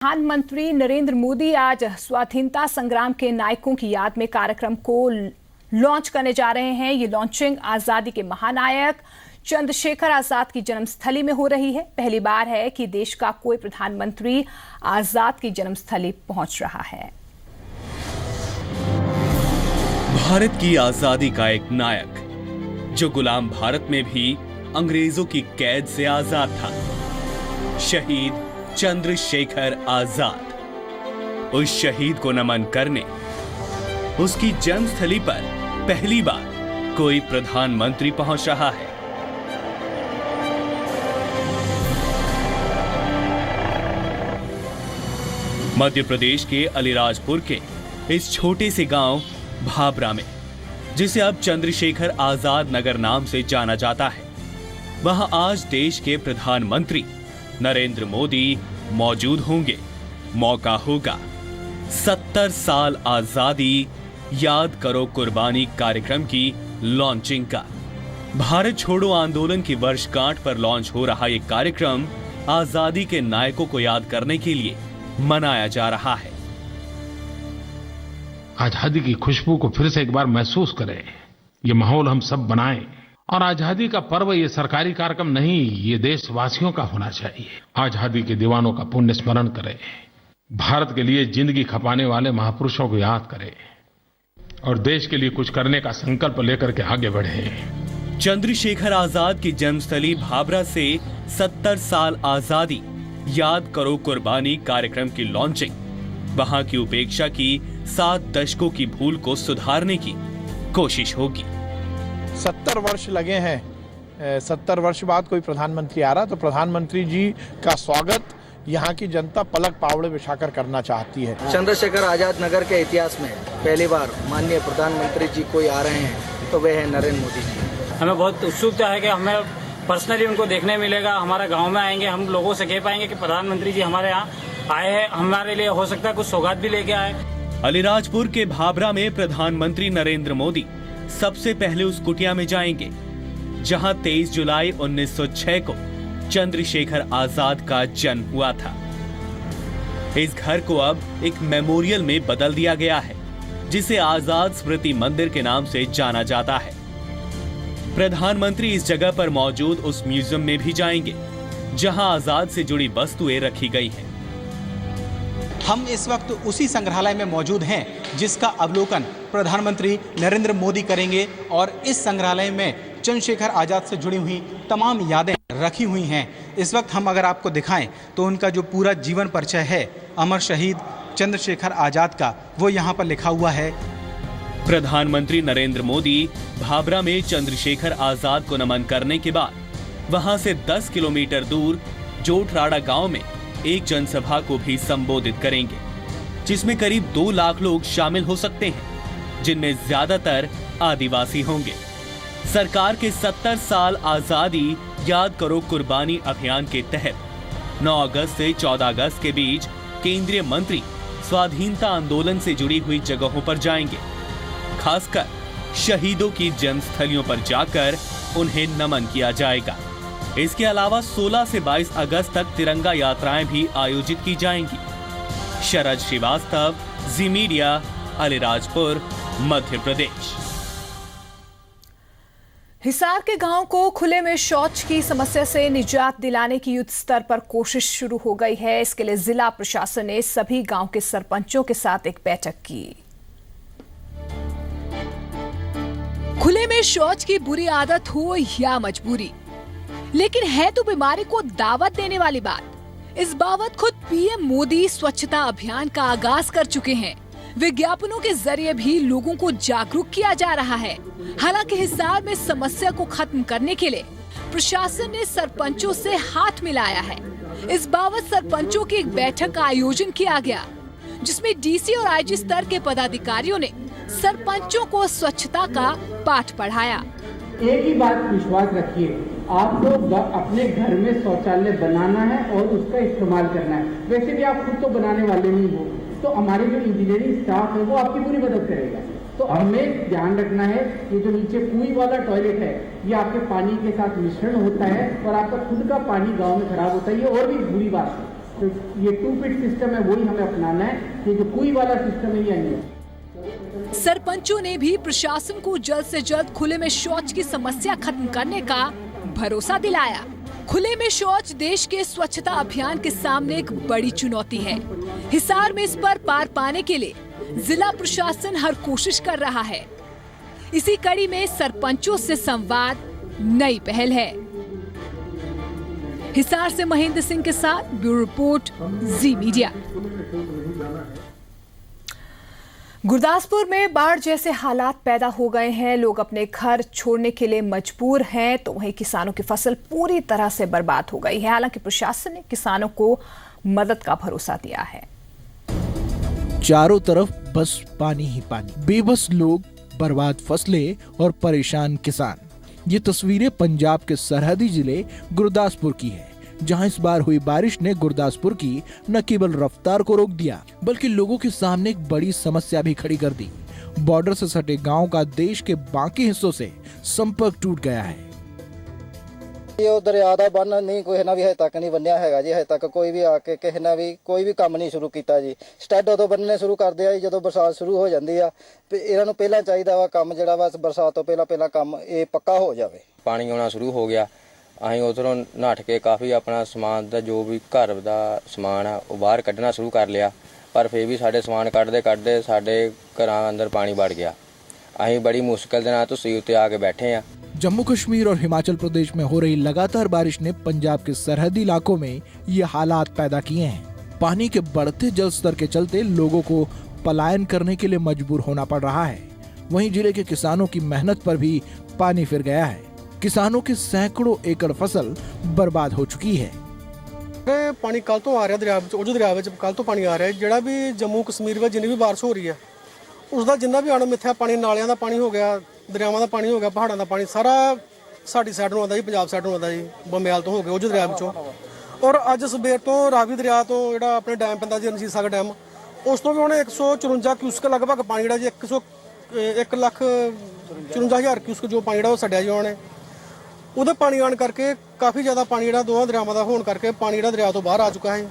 प्रधानमंत्री नरेंद्र मोदी आज स्वाधीनता संग्राम के नायकों की याद में कार्यक्रम को लॉन्च करने जा रहे हैं। ये लॉन्चिंग आजादी के महानायक चंद्रशेखर आजाद की जन्मस्थली में हो रही है। पहली बार है कि देश का कोई प्रधानमंत्री आजाद की जन्मस्थली पहुंच रहा है। भारत की आजादी का एक नायक जो गुलाम भारत में भी अंग्रेजों की कैद से आजाद था, शहीद चंद्रशेखर आजाद। उस शहीद को नमन करने उसकी जन्मस्थली पर पहली बार कोई प्रधानमंत्री पहुंच रहा है। मध्य प्रदेश के अलीराजपुर के इस छोटे से गांव भाबरा में, जिसे अब चंद्रशेखर आजाद नगर नाम से जाना जाता है, वहां आज देश के प्रधानमंत्री नरेंद्र मोदी मौजूद होंगे। मौका होगा 70 साल आजादी याद करो कुर्बानी कार्यक्रम की लॉन्चिंग का। भारत छोड़ो आंदोलन की वर्षगांठ पर लॉन्च हो रहा यह कार्यक्रम आजादी के नायकों को याद करने के लिए मनाया जा रहा है। आजादी की खुशबू को फिर से एक बार महसूस करें, ये माहौल हम सब बनाएं। और आजादी का पर्व ये सरकारी कार्यक्रम नहीं, ये देशवासियों का होना चाहिए। आजादी के दीवानों का पुण्य स्मरण करें, भारत के लिए जिंदगी खपाने वाले महापुरुषों को याद करें और देश के लिए कुछ करने का संकल्प लेकर के आगे बढ़ें। चंद्रशेखर आजाद की जन्मस्थली भाबरा से 70 साल आजादी याद करो कुर्बानी कार्यक्रम की लॉन्चिंग वहां की उपेक्षा की 7 दशकों की भूल को सुधारने की कोशिश होगी। 70 वर्ष लगे हैं, 70 वर्ष बाद कोई प्रधानमंत्री आ रहा, तो प्रधानमंत्री जी का स्वागत यहाँ की जनता पलक पावड़े बिछाकर करना चाहती है। चंद्रशेखर आजाद नगर के इतिहास में पहली बार माननीय प्रधानमंत्री जी कोई आ रहे हैं तो वे हैं नरेंद्र मोदी जी। हमें बहुत उत्सुकता है कि हमें पर्सनली उनको देखने मिलेगा। हमारे गाँव में आएंगे, हम लोगों से कह पाएंगे कि प्रधानमंत्री जी हमारे यहाँ आए हैं, हमारे लिए हो सकता है कुछ सौगात भी लेके आए। अलीराजपुर के भाबरा में प्रधानमंत्री नरेंद्र मोदी सबसे पहले उस कुटिया में जाएंगे जहां 23 जुलाई 1906 को चंद्रशेखर आजाद का जन्म हुआ था। इस घर को अब एक मेमोरियल में बदल दिया गया है, जिसे आजाद स्मृति मंदिर के नाम से जाना जाता है। प्रधानमंत्री इस जगह पर मौजूद उस म्यूजियम में भी जाएंगे जहां आजाद से जुड़ी वस्तुएं रखी गई हैं। हम इस वक्त उसी संग्रहालय में मौजूद हैं जिसका अवलोकन प्रधानमंत्री नरेंद्र मोदी करेंगे और इस संग्रहालय में चंद्रशेखर आजाद से जुड़ी हुई तमाम यादें रखी हुई हैं। इस वक्त हम अगर आपको दिखाएं तो उनका जो पूरा जीवन परिचय है अमर शहीद चंद्रशेखर आजाद का, वो यहाँ पर लिखा हुआ है। प्रधानमंत्री नरेंद्र मोदी भाबरा में चंद्रशेखर आजाद को नमन करने के बाद वहां से 10 किलोमीटर दूर जोटराड़ा गांव में एक जनसभा को भी संबोधित करेंगे, जिसमें करीब 2 लाख लोग शामिल हो सकते हैं, जिनमें ज्यादातर आदिवासी होंगे। सरकार के 70 साल आजादी याद करो कुर्बानी अभियान के तहत 9 अगस्त से 14 अगस्त के बीच केंद्रीय मंत्री स्वाधीनता आंदोलन से जुड़ी हुई जगहों पर जाएंगे। खासकर शहीदों की जन्मस्थलियों पर जाकर उन्हें नमन किया जाएगा। इसके अलावा 16 से 22 अगस्त तक तिरंगा यात्राएं भी आयोजित की जाएंगी। शरद श्रीवास्तव, जी मीडिया, अलीराजपुर, मध्य प्रदेश। हिसार के गांव को खुले में शौच की समस्या से निजात दिलाने की युद्ध स्तर पर कोशिश शुरू हो गई है। इसके लिए जिला प्रशासन ने सभी गांव के सरपंचों के साथ एक बैठक की। खुले में शौच की बुरी आदत हो या मजबूरी, लेकिन है तो बीमारी को दावत देने वाली बात। इस बाबत खुद पीएम मोदी स्वच्छता अभियान का आगाज कर चुके हैं। विज्ञापनों के जरिए भी लोगों को जागरूक किया जा रहा है। हालांकि हिसार में समस्या को खत्म करने के लिए प्रशासन ने सरपंचों से हाथ मिलाया है। इस बाबत सरपंचों की एक बैठक का आयोजन किया गया, जिसमें डीसी और आईजी स्तर के पदाधिकारियों ने सरपंचों को स्वच्छता का पाठ पढ़ाया। एक ही बात विश्वास रखिए, आपको अपने घर में शौचालय बनाना है और उसका इस्तेमाल करना है। वैसे भी आप खुद तो बनाने वाले नहीं हो, तो हमारे जो इंजीनियरिंग स्टाफ है वो आपकी पूरी मदद करेगा। तो हमें ध्यान रखना है, ये जो नीचे कुएं वाला टॉयलेट है ये आपके पानी के साथ मिश्रण होता है और आपका खुद का पानी गांव में खराब होता है, ये और भी बुरी बात है। तो ये 2 पिट सिस्टम है, वही हमें अपनाना है। ये जो कुई वाला सिस्टम है ये नहीं है। सरपंचों ने भी प्रशासन को जल्द से जल्द खुले में शौच की समस्या खत्म करने का भरोसा दिलाया। खुले में शौच देश के स्वच्छता अभियान के सामने एक बड़ी चुनौती है। हिसार में इस पर पार पाने के लिए जिला प्रशासन हर कोशिश कर रहा है। इसी कड़ी में सरपंचों से संवाद नई पहल है। हिसार से महेंद्र सिंह के साथ ब्यूरो रिपोर्ट, जी मीडिया। गुरदासपुर में बाढ़ जैसे हालात पैदा हो गए हैं। लोग अपने घर छोड़ने के लिए मजबूर हैं, तो वहीं किसानों की फसल पूरी तरह से बर्बाद हो गई है। हालांकि प्रशासन ने किसानों को मदद का भरोसा दिया है। चारों तरफ बस पानी ही पानी, बेबस लोग, बर्बाद फसलें और परेशान किसान। ये तस्वीरें पंजाब के सरहदी जिले गुरदासपुर की है, जहां इस बार हुई बारिश ने गुरदासपुर की न केवल रफ्तार को रोक दिया, बल्कि लोगों के सामने एक बड़ी समस्या भी खड़ी कर दी। बॉर्डर से सटे गांव का देश के बाकी हिस्सों से संपर्क टूट गया है। ये दरिया ਦਾ ਬੰਨ ਨਹੀਂ ਕੋਈ ਨਾ ਵੀ ਹਜੇ ਤੱਕ ਨਹੀਂ ਬੰਨਿਆ ਹੈਗਾ ਜੀ। ਹਜੇ ਤੱਕ ਕੋਈ ਵੀ ਆ ਕੇ ਕਿਸੇ ਨਾਲ ਵੀ ਕੋਈ ਵੀ ਕੰਮ ਨਹੀਂ ਸ਼ੁਰੂ ਕੀਤਾ ਜੀ। ਸਟੈਡ ਉਦੋਂ ਬੰਨਣੇ ਸ਼ੁਰੂ ਕਰਦੇ ਆ ਜੀ ਜਦੋਂ ਬਰਸਾਤ ਸ਼ੁਰੂ ਹੋ ਜਾਂਦੀ ਆ। ਇਹਨਾਂ ਨੂੰ ਪਹਿਲਾਂ ਚਾਹੀਦਾ ਵਾ ਕੰਮ ਜਿਹੜਾ ਵਾ ਬਰਸਾਤ ਤੋਂ ਪਹਿਲਾਂ ਕੰਮ ਇਹ ਪੱਕਾ ਹੋ ਜਾਵੇ। ਪਾਣੀ ਆਉਣਾ ਸ਼ੁਰੂ ਹੋ ਗਿਆ, ਅਸੀਂ ਉਧਰੋਂ ਨੱਠ ਕੇ ਕਾਫੀ ਆਪਣਾ ਸਮਾਨ ਦਾ ਜੋ ਵੀ ਘਰ ਦਾ ਸਮਾਨ ਆ ਉਹ ਬਾਹਰ ਕੱਢਣਾ ਸ਼ੁਰੂ ਕਰ ਲਿਆ, ਪਰ ਫਿਰ ਵੀ ਸਾਡੇ ਸਮਾਨ ਕੱਢਦੇ ਸਾਡੇ ਘਰਾਂ ਅੰਦਰ ਪਾਣੀ ਵੜ ਗਿਆ। ਅਸੀਂ ਬੜੀ ਮੁਸ਼ਕਲ ਦੇ ਨਾਲ ਤੁਸੀਂ ਉੱਤੇ ਆ ਕੇ ਬੈਠੇ ਆ। जम्मू कश्मीर और हिमाचल प्रदेश में हो रही लगातार बारिश ने पंजाब के सरहदी इलाकों में ये हालात पैदा किए हैं। पानी के बढ़ते जल स्तर के चलते लोगों को पलायन करने के लिए मजबूर होना पड़ रहा है। वहीं जिले के किसानों की मेहनत पर भी पानी फिर गया है। किसानों की सैकड़ों एकड़ फसल बर्बाद हो चुकी है। पानी कल तो आ रहा दरिया दरिया कल तो पानी आ रहा है। ਜਿਹੜਾ ਵੀ जम्मू कश्मीर ਵਿੱਚ ਜਿੰਨੀ ਵੀ ਬਾਰਿਸ਼ ਹੋ ਰਹੀ ਹੈ उसका जिन्ना भी अणमिੱਥਿਆ पानी नालियां ਦਾ पानी हो गया, ਦਰਿਆਵਾਂ ਦਾ ਪਾਣੀ ਹੋ ਗਿਆ, ਪਹਾੜਾਂ ਦਾ ਪਾਣੀ ਸਾਰਾ ਸਾਡੀ ਸਾਈਡ ਨੂੰ ਆਉਂਦਾ ਜੀ, ਪੰਜਾਬ ਸਾਈਡ ਨੂੰ ਆਉਂਦਾ ਜੀ, ਬੰਬੇਲ ਤੋਂ ਹੋ ਗਿਆ ਉਹ ਦਰਿਆ ਵਿੱਚੋਂ। ਔਰ ਅੱਜ ਸਵੇਰ ਤੋਂ ਰਾਵੀ ਦਰਿਆ ਤੋਂ ਜਿਹੜਾ ਆਪਣੇ ਡੈਮ ਪੈਂਦਾ ਜੀ ਰਣਜੀਤ ਸਾਗਰ ਡੈਮ, ਉਸ ਤੋਂ ਵੀ ਉਹਨੇ 154 ਕਿਊਸਕ ਲਗਭਗ ਪਾਣੀ ਜਿਹੜਾ ਜੀ 1,54,000 ਕਿਊਸਕ ਜੋ ਪਾਣੀ ਜਿਹੜਾ ਉਹ ਛੱਡਿਆ ਜੀ ਉਹਨੇ। ਉਹਦੇ ਪਾਣੀ ਆਣ ਕਰਕੇ ਕਾਫੀ ਜ਼ਿਆਦਾ ਪਾਣੀ ਜਿਹੜਾ ਦੋਵਾਂ ਦਰਿਆਵਾਂ ਦਾ ਹੋਣ ਕਰਕੇ ਪਾਣੀ ਜਿਹੜਾ ਦਰਿਆ ਤੋਂ ਬਾਹਰ आ चुका है।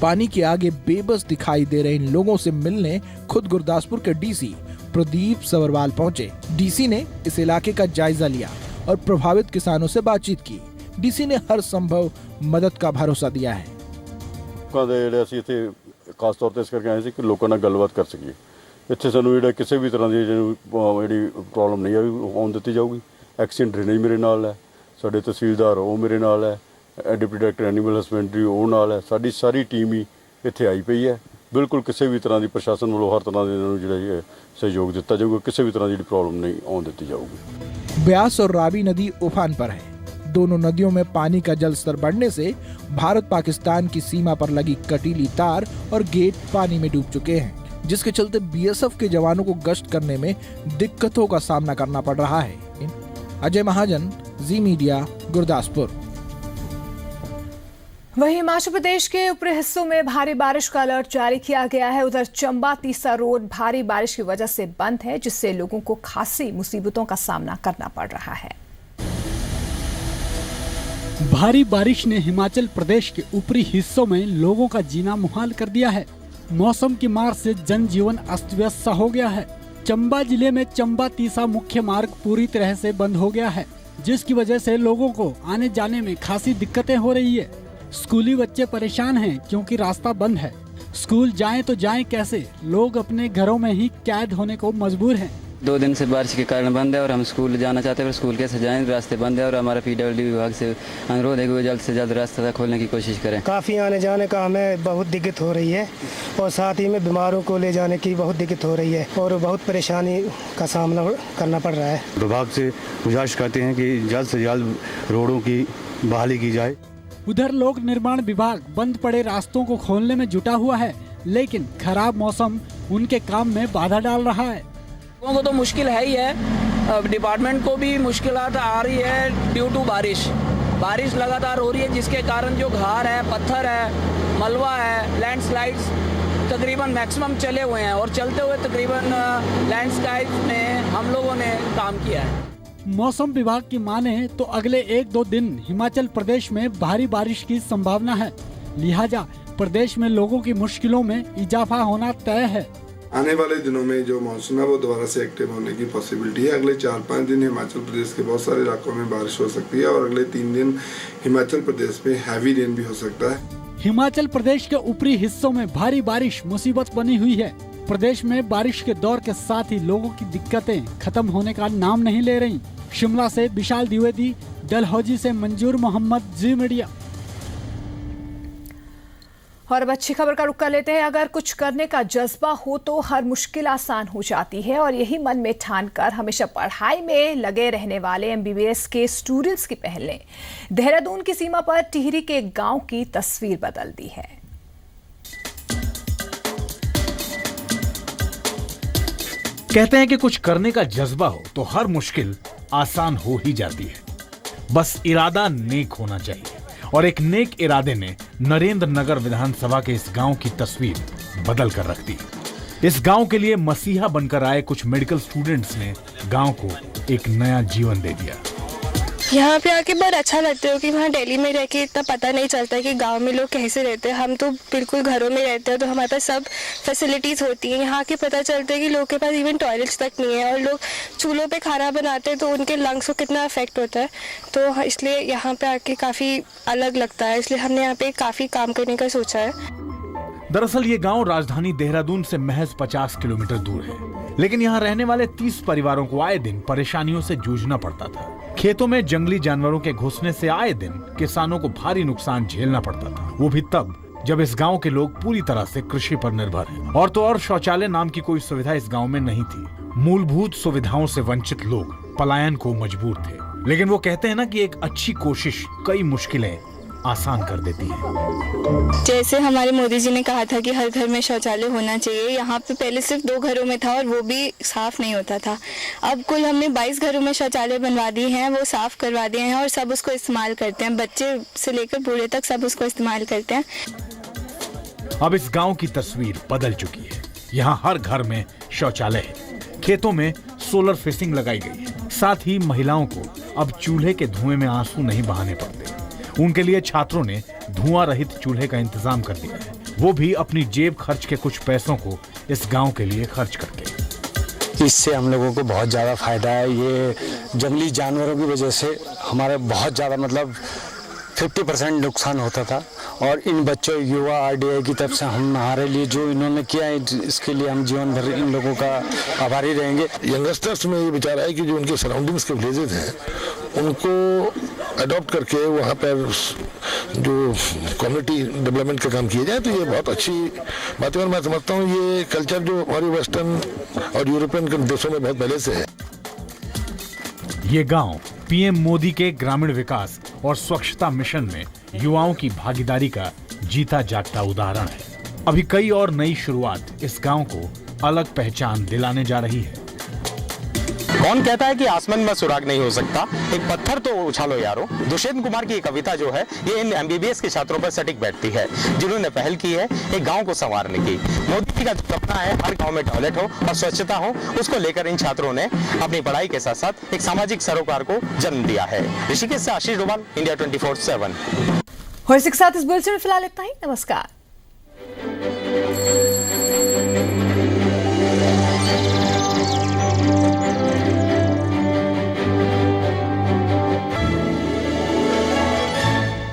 पानी के आगे बेबस दिखाई दे रहे इन लोगों से मिलने खुद गुरदासपुर के डीसी प्रदीप सवरवाल पहुंचे। डीसी ने इस इलाके का जायजा लिया और प्रभावित किसानों से बातचीत की। डीसी ने हर संभव मदद का भरोसा दिया है। खास तौर पर इस करके आए कि लोगों ਨਾਲ ਗੱਲਬਾਤ ਕਰ ਸਕੀਏ। ਇੱਥੇ ਸਾਨੂੰ ਜਿਹੜਾ ਕਿਸੇ ਵੀ ਤਰ੍ਹਾਂ ਦੀ ਜਿਹੜੀ ਪ੍ਰੋਬਲਮ ਨਹੀਂ ਆਉਣ ਦਿੱਤੀ ਜਾਊਗੀ। ਐਕਸੀਡੈਂਟ ਡਰੇਨੇਜ ਮੇਰੇ ਨਾਲ ਹੈ, ਸਾਡੇ ਤਹਿਸੀਲਦਾਰ ਉਹ ਮੇਰੇ ਨਾਲ ਹੈ, डिप्टी डायरेक्टर एनीमल हसबेंडरी ਉਹ ਨਾਲ ਹੈ, ਸਾਡੀ ਸਾਰੀ ਟੀਮ ਹੀ ਇੱਥੇ ਆਈ ਪਈ ਹੈ। ਬਿਲਕੁਲ ਕਿਸੇ ਵੀ ਤਰ੍ਹਾਂ ਦੀ ਪ੍ਰਸ਼ਾਸਨ ਵੱਲੋਂ ਹਰ ਤਰ੍ਹਾਂ ਦੇ ਇਹਨਾਂ ਨੂੰ ਜਿਹੜਾ सहयोग ਦਿੱਤਾ ਜਾਊਗਾ। ਕਿਸੇ ਵੀ ਤਰ੍ਹਾਂ ਦੀ ਪ੍ਰੋਬਲਮ ਨਹੀਂ ਆਉਣ ਦਿੱਤੀ ਜਾਊਗੀ। ब्यास और रावी नदी उफान पर है। दोनों नदियों में पानी का जल स्तर बढ़ने से भारत पाकिस्तान की सीमा पर लगी कटीली तार और गेट पानी में डूब चुके हैं, जिसके चलते बीएसएफ के जवानों को गश्त करने में दिक्कतों का सामना करना पड़ रहा है। अजय महाजन, जी मीडिया, गुरदासपुर। वहीं हिमाचल प्रदेश के ऊपरी हिस्सों में भारी बारिश का अलर्ट जारी किया गया है। उधर चंबा तीसा रोड भारी बारिश की वजह से बंद है, जिससे लोगों को खासी मुसीबतों का सामना करना पड़ रहा है। भारी बारिश ने हिमाचल प्रदेश के ऊपरी हिस्सों में लोगों का जीना मुहाल कर दिया है। मौसम की मार से जनजीवन अस्त व्यस्त सा हो गया है। चंबा जिले में चंबा तीसा मुख्य मार्ग पूरी तरह से बंद हो गया है, जिसकी वजह से लोगों को आने जाने में खासी दिक्कतें हो रही है। स्कूली बच्चे परेशान हैं क्योंकि रास्ता बंद है। स्कूल जाएं तो जाएं कैसे, लोग अपने घरों में ही कैद होने को मजबूर हैं। 2 दिन से बारिश के कारण बंद है और हम स्कूल जाना चाहते हैं, पर स्कूल कैसे जाएं, रास्ते बंद है। और हमारा PWD विभाग से अनुरोध है कि वो जल्द से जल्द रास्ता खोलने की कोशिश करें। काफ़ी आने जाने का हमें बहुत दिक्कत हो रही है और साथ ही में बीमारों को ले जाने की बहुत दिक्कत हो रही है और बहुत परेशानी का सामना करना पड़ रहा है। विभाग से गुजारिश करते हैं कि जल्द से जल्द रोडों की बहाली की जाए। उधर लोक निर्माण विभाग बंद पड़े रास्तों को खोलने में जुटा हुआ है, लेकिन खराब मौसम उनके काम में बाधा डाल रहा है। लोगों को तो मुश्किल है ही है, डिपार्टमेंट को भी मुश्किलात आ रही है ड्यू टू बारिश लगातार हो रही है, जिसके कारण जो घार है, पत्थर है, मलबा है, लैंडस्लाइड्स तकरीबन मैक्सिमम चले हुए हैं और चलते हुए तकरीबन लैंडस्लाइड में हम लोगों ने काम किया है। मौसम विभाग की माने तो अगले 1-2 दिन हिमाचल प्रदेश में भारी बारिश की संभावना है, लिहाजा प्रदेश में लोगों की मुश्किलों में इजाफा होना तय है। आने वाले दिनों में जो मानसून है वो दोबारा से एक्टिव होने की पॉसिबिलिटी है। अगले 4-5 दिन हिमाचल प्रदेश के बहुत सारे इलाकों में बारिश हो सकती है और अगले 3 दिन हिमाचल प्रदेश में हैवी रेन भी हो सकता है। हिमाचल प्रदेश के ऊपरी हिस्सों में भारी बारिश मुसीबत बनी हुई है। प्रदेश में बारिश के दौर के साथ ही लोगों की दिक्कतें खत्म होने का नाम नहीं ले रही। शिमला से विशाल द्विवेदी, डलहौजी से मंजूर मोहम्मद, जी मीडिया। और अब अच्छी खबर का रुख कर लेते हैं। अगर कुछ करने का जज्बा हो तो हर मुश्किल आसान हो जाती है, और यही मन में ठानकर हमेशा पढ़ाई में लगे रहने वाले MBBS के स्टूडेंट्स की पहल ने देहरादून की सीमा पर टिहरी के एक गांव की तस्वीर बदल दी है। कहते हैं कि कुछ करने का जज्बा हो तो हर मुश्किल आसान हो ही जाती है, बस इरादा नेक होना चाहिए। और एक नेक इरादे ने नरेंद्र नगर विधानसभा के इस गांव की तस्वीर बदल कर रख दी। इस गांव के लिए मसीहा बनकर आए कुछ मेडिकल स्टूडेंट्स ने गांव को एक नया जीवन दे दिया। यहाँ पे आके बहुत अच्छा लगता है कि वहाँ दिल्ली में रह के इतना पता नहीं चलता है कि गांव में लोग कैसे रहते हैं। हम तो बिल्कुल घरों में रहते हैं, तो हमारे पास सब फैसिलिटीज़ होती हैं। यहाँ के पता चलता है कि लोग के पास इवन टॉयलेट्स तक नहीं है, और लोग चूल्हों पे खाना बनाते हैं तो उनके लंग्स को कितना अफेक्ट होता है। तो इसलिए यहाँ पे आके काफ़ी अलग लगता है, इसलिए हमने यहाँ पे काफ़ी काम करने का सोचा है। दरअसल ये गांव राजधानी देहरादून से महज 50 किलोमीटर दूर है, लेकिन यहाँ रहने वाले 30 परिवारों को आए दिन परेशानियों से जूझना पड़ता था। खेतों में जंगली जानवरों के घुसने से आए दिन किसानों को भारी नुकसान झेलना पड़ता था, वो भी तब जब इस गांव के लोग पूरी तरह से कृषि पर निर्भर हैं। और तो और शौचालय नाम की कोई सुविधा इस गांव में नहीं थी। मूलभूत सुविधाओं से वंचित लोग पलायन को मजबूर थे। लेकिन वो कहते हैं ना कि एक अच्छी कोशिश कई मुश्किलें आसान कर देती है। जैसे हमारे मोदी जी ने कहा था कि हर घर में शौचालय होना चाहिए। यहाँ पे पहले सिर्फ 2 घरों में था और वो भी साफ नहीं होता था। अब कुल हमने 22 घरों में शौचालय बनवा दिए हैं, वो साफ करवा दिए हैं और सब उसको इस्तेमाल करते हैं। बच्चे से लेकर बूढ़े तक सब उसको इस्तेमाल करते हैं। अब इस गांव की तस्वीर बदल चुकी है। यहाँ हर घर में शौचालय है, खेतों में सोलर फेंसिंग लगाई गई है। साथ ही महिलाओं को अब चूल्हे के धुएं में आंसू नहीं बहाने पड़ते। उनके लिए छात्रों ने धुआं रहित चूल्हे का इंतजाम कर दिया है, वो भी अपनी जेब खर्च के कुछ पैसों को इस गांव के लिए खर्च करके। इससे हम लोगों को बहुत ज़्यादा फायदा है। ये जंगली जानवरों की वजह से हमारे बहुत ज़्यादा मतलब 50% नुकसान होता था, और इन बच्चों युवा RDI की तरफ से हमारे लिए जो इन्होंने किया है, इसके लिए हम जीवन भर इन लोगों का आभारी रहेंगे। यंगस्टर्स में ये विचार है कि जो उनके सराउंडिंग्स के विलेजेस हैं उनको अडॉप्ट करके वहाँ पर जो कम्युनिटी डेवलपमेंट का काम किया जाए, तो ये बहुत अच्छी बात है। और मैं समझता हूँ ये कल्चर जो हमारी वेस्टर्न और यूरोपियन देशों में बहुत पहले से है। ये गांव PM मोदी के ग्रामीण विकास और स्वच्छता मिशन में युवाओं की भागीदारी का जीता जागता उदाहरण है। अभी कई और नई शुरुआत इस गांव को अलग पहचान दिलाने जा रही है। कौन कहता है कि आसमान में सुराग नहीं हो सकता, एक पत्थर तो उछालो यारो। दुष्यंत कुमार की कविता जो है ये इन MBBS के छात्रों पर सटीक बैठती है, जिन्होंने पहल की है एक गांव को संवारने की। मोदी जी का जो सपना है हर गांव में टॉयलेट हो और स्वच्छता हो, उसको लेकर इन छात्रों ने अपनी पढ़ाई के साथ साथ एक सामाजिक सरोकार को जन्म दिया है। ऋषिकेश से आशीष डोभाल, इंडिया 24/7। और इसी के साथ इस बुलेटिन में फिलहाल इतना ही। नमस्कार।